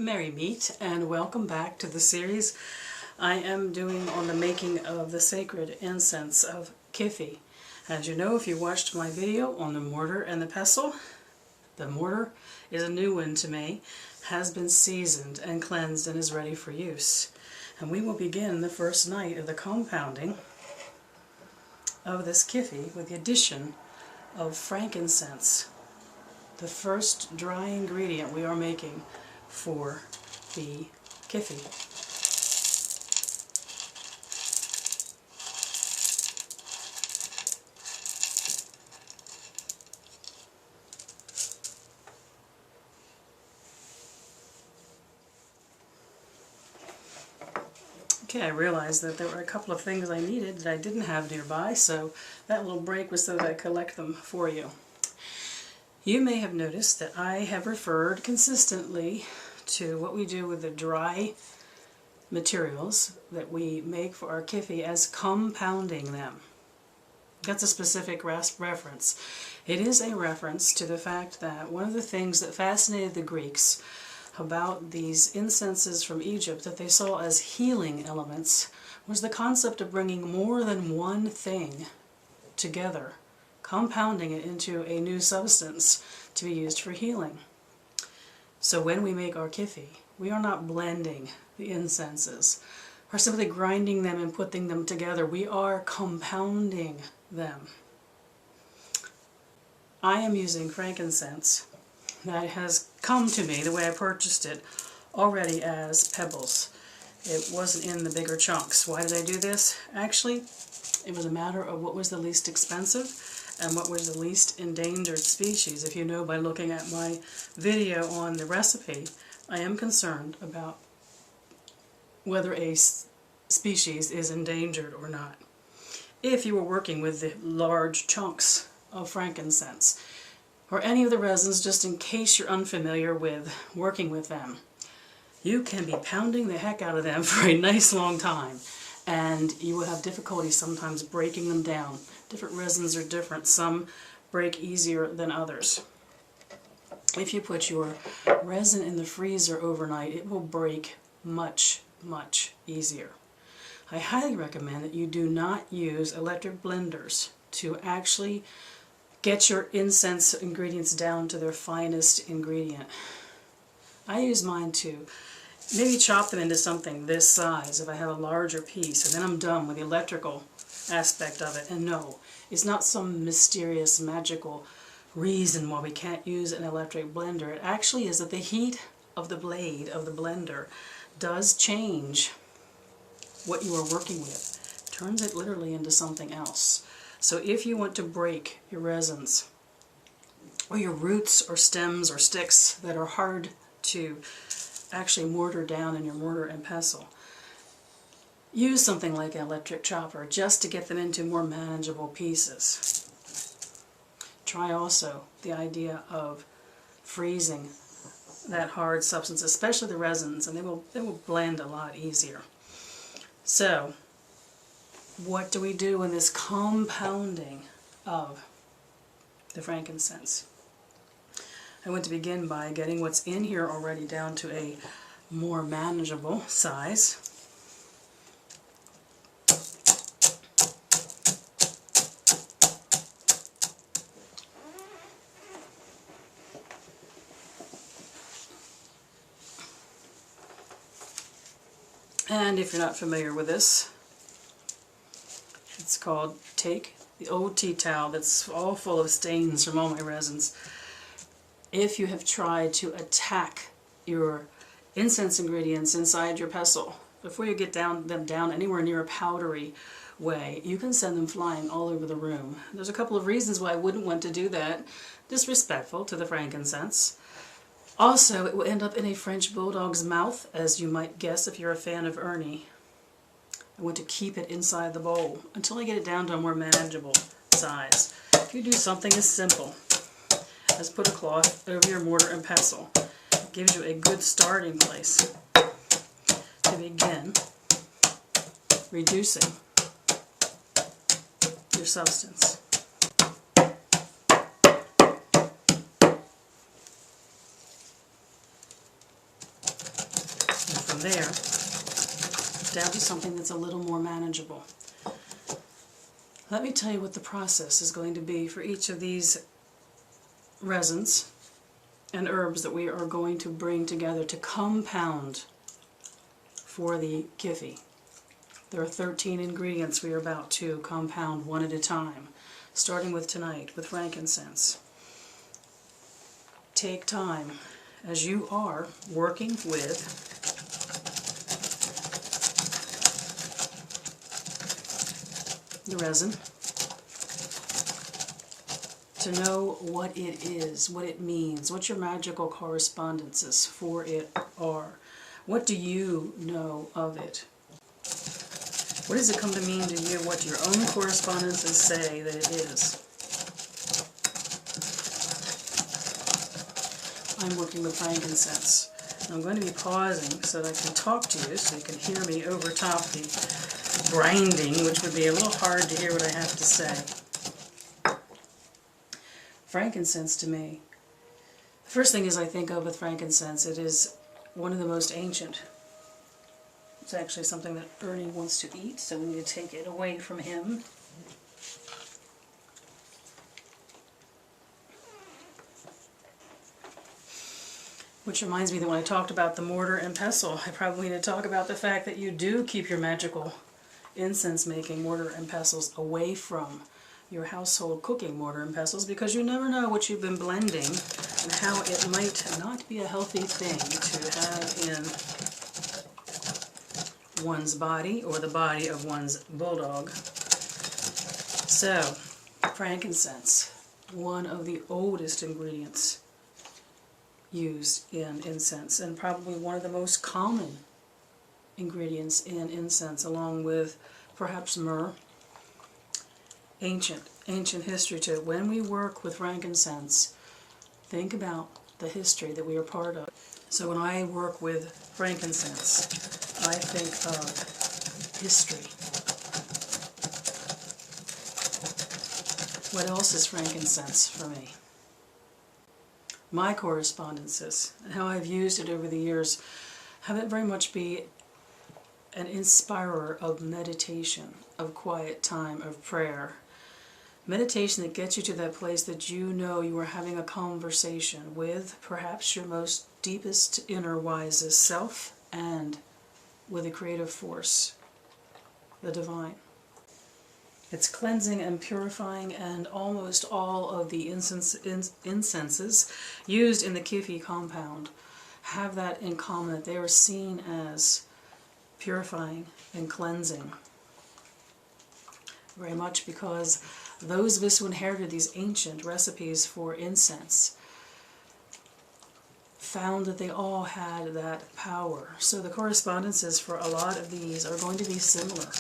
Merry meet and welcome back to the series I am doing on the making of the sacred incense of Kyphi. As you know, if you watched my video on the mortar and the pestle, the mortar is a new one to me, has been seasoned and cleansed and is ready for use. And we will begin the first night of the compounding of this Kyphi with the addition of frankincense, the first dry ingredient we are making for the Kyphi. Okay, I realized that there were a couple of things I needed that I didn't have nearby, so that little break was so that I collect them for you. You may have noticed that I have referred consistently to what we do with the dry materials that we make for our Kyphi as compounding them. That's a specific reference. It is a reference to the fact that one of the things that fascinated the Greeks about these incenses from Egypt that they saw as healing elements was the concept of bringing more than one thing together, compounding it into a new substance to be used for healing. So when we make our Kyphi, we are not blending the incenses or simply grinding them and putting them together. We are compounding them. I am using frankincense that has come to me the way I purchased it already as pebbles. It wasn't in the bigger chunks. Why did I do this? Actually, it was a matter of what was the least expensive and what was the least endangered species. If you know by looking at my video on the recipe, I am concerned about whether a species is endangered or not. If you were working with the large chunks of frankincense, or any of the resins, just in case you're unfamiliar with working with them, you can be pounding the heck out of them for a nice long time, and you will have difficulty sometimes breaking them down. Different resins are different. Some break easier than others. If you put your resin in the freezer overnight, it will break much, much easier. I highly recommend that you do not use electric blenders to actually get your incense ingredients down to their finest ingredient. I use mine to maybe chop them into something this size if I have a larger piece, and then I'm done with the electrical aspect of it. And no, it's not some mysterious magical reason why we can't use an electric blender. It actually is that the heat of the blade of the blender does change what you are working with. It turns it literally into something else. So if you want to break your resins or your roots or stems or sticks that are hard to actually mortar down in your mortar and pestle, use something like an electric chopper just to get them into more manageable pieces. Try also the idea of freezing that hard substance, especially the resins, and they will blend a lot easier. So what do we do in this compounding of the frankincense? I want to begin by getting what's in here already down to a more manageable size. And if you're not familiar with this, it's called take the old tea towel that's all full of stains from all my resins. If you have tried to attack your incense ingredients inside your pestle, before you get them down anywhere near a powdery way, you can send them flying all over the room. There's a couple of reasons why I wouldn't want to do that. Disrespectful to the frankincense. Also, it will end up in a French bulldog's mouth, as you might guess if you're a fan of Ernie. I want to keep it inside the bowl until I get it down to a more manageable size. If you do something as simple as put a cloth over your mortar and pestle, it gives you a good starting place to begin reducing your substance. from there down to something that's a little more manageable. Let me tell you what the process is going to be for each of these resins and herbs that we are going to bring together to compound for the Kyphi. There are 13 ingredients we are about to compound one at a time, starting with tonight with frankincense. Take time as you are working with the resin to know what it is, what it means, what your magical correspondences for it are. What do you know of it? What does it come to mean to you? What your own correspondences say that it is? I'm working with frankincense. I'm going to be pausing so that I can talk to you, so you can hear me over top the grinding, which would be a little hard to hear what I have to say. Frankincense to me, the first thing is I think of with frankincense, it is one of the most ancient. It's actually something that Ernie wants to eat, so we need to take it away from him. Which reminds me that when I talked about the mortar and pestle, I probably need to talk about the fact that you do keep your magical incense-making mortar and pestles away from your household cooking mortar and pestles, because you never know what you've been blending and how it might not be a healthy thing to have in one's body or the body of one's bulldog. So, frankincense, one of the oldest ingredients used in incense, and probably one of the most common ingredients in incense, along with perhaps myrrh. Ancient history to it. When we work with frankincense, think about the history that we are part of. So when I work with frankincense, I think of history. What else is frankincense for me? My correspondences and how I've used it over the years have it very much be an inspirer of meditation, of quiet time, of prayer. Meditation that gets you to that place that you know you are having a conversation with perhaps your most deepest, inner, wisest self, and with a creative force, the divine. It's cleansing and purifying, and almost all of the incenses used in the Kyphi compound have that in common, that they are seen as purifying and cleansing. Very much because those of us who inherited these ancient recipes for incense found that they all had that power. So the correspondences for a lot of these are going to be similar.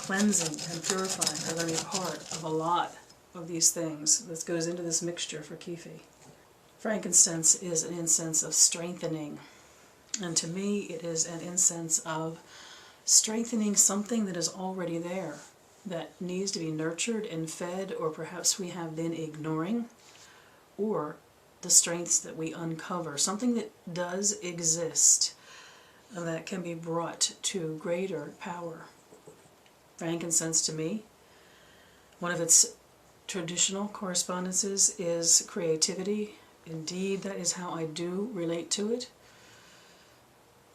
Cleansing and purifying are going to be a part of a lot of these things that goes into this mixture for Kyphi. Frankincense is an incense of strengthening, and to me it is an incense of strengthening something that is already there, that needs to be nurtured and fed, or perhaps we have been ignoring, or the strengths that we uncover, something that does exist that can be brought to greater power. Frankincense to me, one of its traditional correspondences is creativity. Indeed, that is how I do relate to it.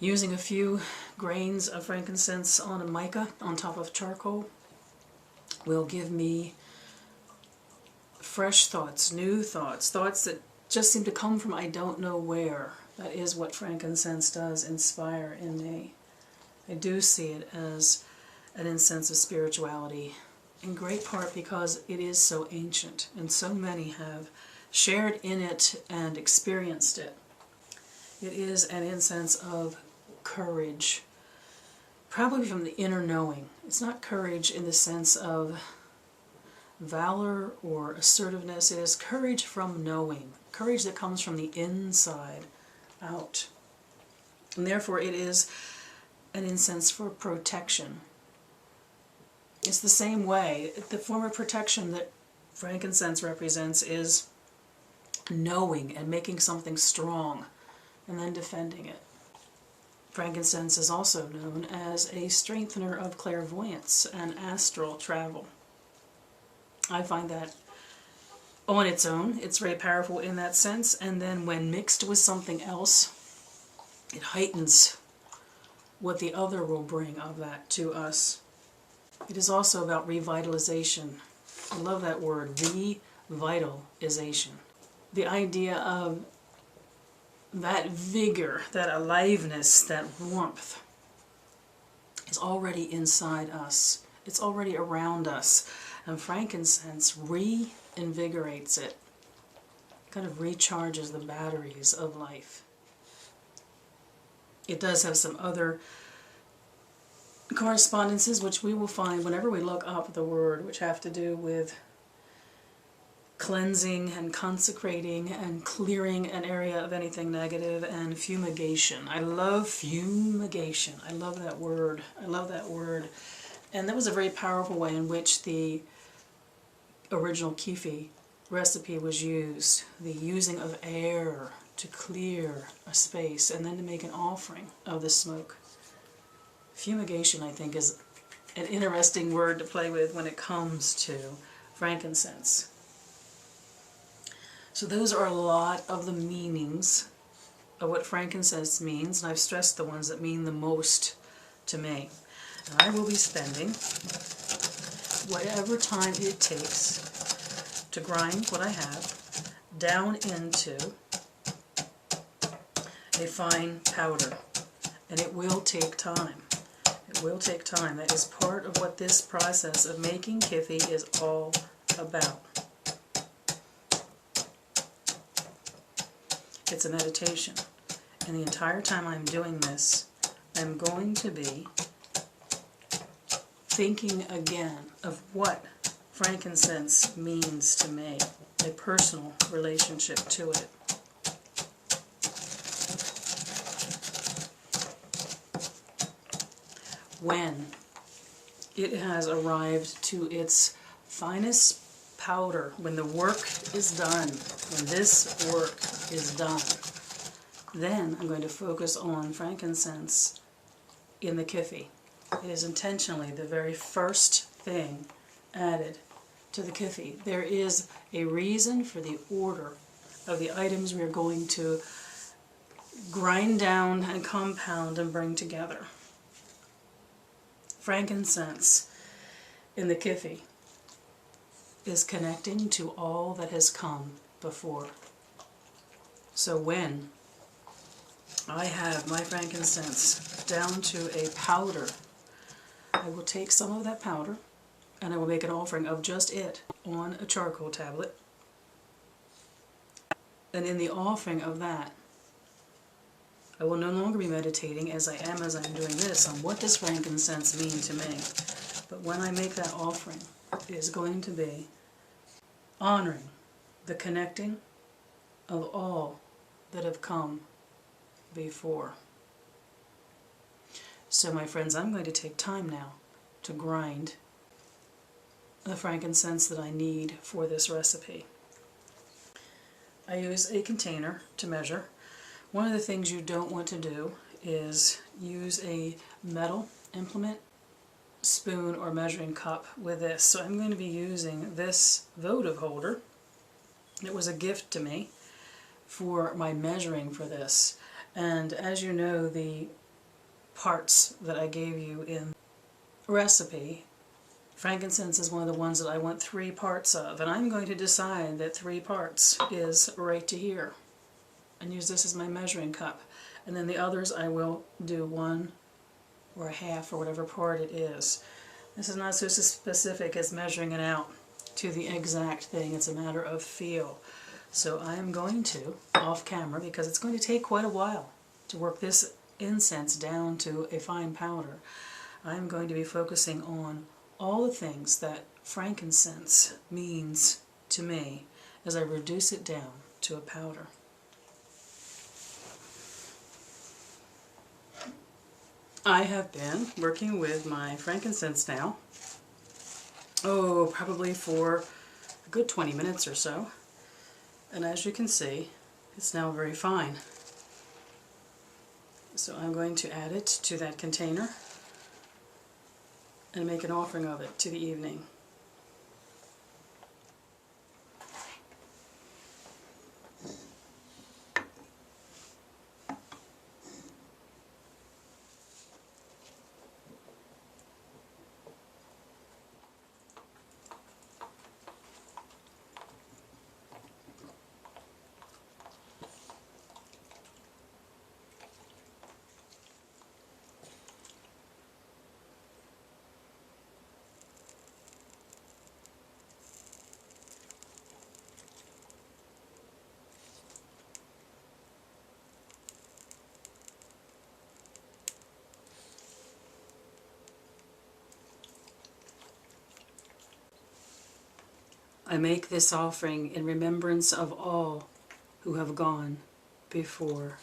Using a few grains of frankincense on a mica on top of charcoal will give me fresh thoughts, new thoughts, thoughts that just seem to come from I don't know where. That is what frankincense does inspire in me. I do see it as an incense of spirituality, in great part because it is so ancient, and so many have shared in it and experienced it. It is an incense of courage, probably from the inner knowing. It's not courage in the sense of valor or assertiveness. It is courage from knowing, courage that comes from the inside out. And therefore it is an incense for protection. It's the same way. The form of protection that frankincense represents is knowing and making something strong and then defending it. Frankincense is also known as a strengthener of clairvoyance and astral travel. I find that on its own, it's very powerful in that sense, and then when mixed with something else, it heightens what the other will bring of that to us. It is also about revitalization. I love that word, revitalization. The idea of that vigor, that aliveness, that warmth is already inside us. It's already around us. And frankincense reinvigorates it, kind of recharges the batteries of life. It does have some other correspondences which we will find whenever we look up the word, which have to do with cleansing and consecrating and clearing an area of anything negative, and fumigation. I love fumigation. I love that word. I love that word. And that was a very powerful way in which the original Kyphi recipe was used. The using of air to clear a space and then to make an offering of the smoke. Fumigation, I think, is an interesting word to play with when it comes to frankincense. So those are a lot of the meanings of what frankincense means, and I've stressed the ones that mean the most to me. And I will be spending whatever time it takes to grind what I have down into a fine powder. And it will take time. It will take time. That is part of what this process of making Kyphi is all about. It's a meditation. And the entire time I'm doing this, I'm going to be thinking again of what frankincense means to me, a personal relationship to it. When it has arrived to its finest powder, when the work is done, when this work is done, then I'm going to focus on frankincense in the Kyphi. It is intentionally the very first thing added to the Kyphi. There is a reason for the order of the items we are going to grind down and compound and bring together. Frankincense in the Kyphi is connecting to all that has come before. So when I have my frankincense down to a powder, I will take some of that powder and I will make an offering of just it on a charcoal tablet. And in the offering of that, I will no longer be meditating as I am as I'm doing this on what does frankincense mean to me. But when I make that offering, it is going to be honoring the connecting of all that have come before. So my friends, I'm going to take time now to grind the frankincense that I need for this recipe. I use a container to measure. One of the things you don't want to do is use a metal implement, spoon, or measuring cup with this. So I'm going to be using this votive holder. It was a gift to me for my measuring for this. And as you know, the parts that I gave you in the recipe, frankincense is one of the ones that I want 3 parts of. And I'm going to decide that 3 parts is right to here. And use this as my measuring cup. And then the others I will do 1 or a half or whatever part it is. This is not so specific as measuring it out to the exact thing. It's a matter of feel. So I am going to, off camera, because it's going to take quite a while to work this incense down to a fine powder, I'm going to be focusing on all the things that frankincense means to me as I reduce it down to a powder. I have been working with my frankincense now, probably for a good 20 minutes or so. And as you can see, it's now very fine. So I'm going to add it to that container and make an offering of it to the evening. I make this offering in remembrance of all who have gone before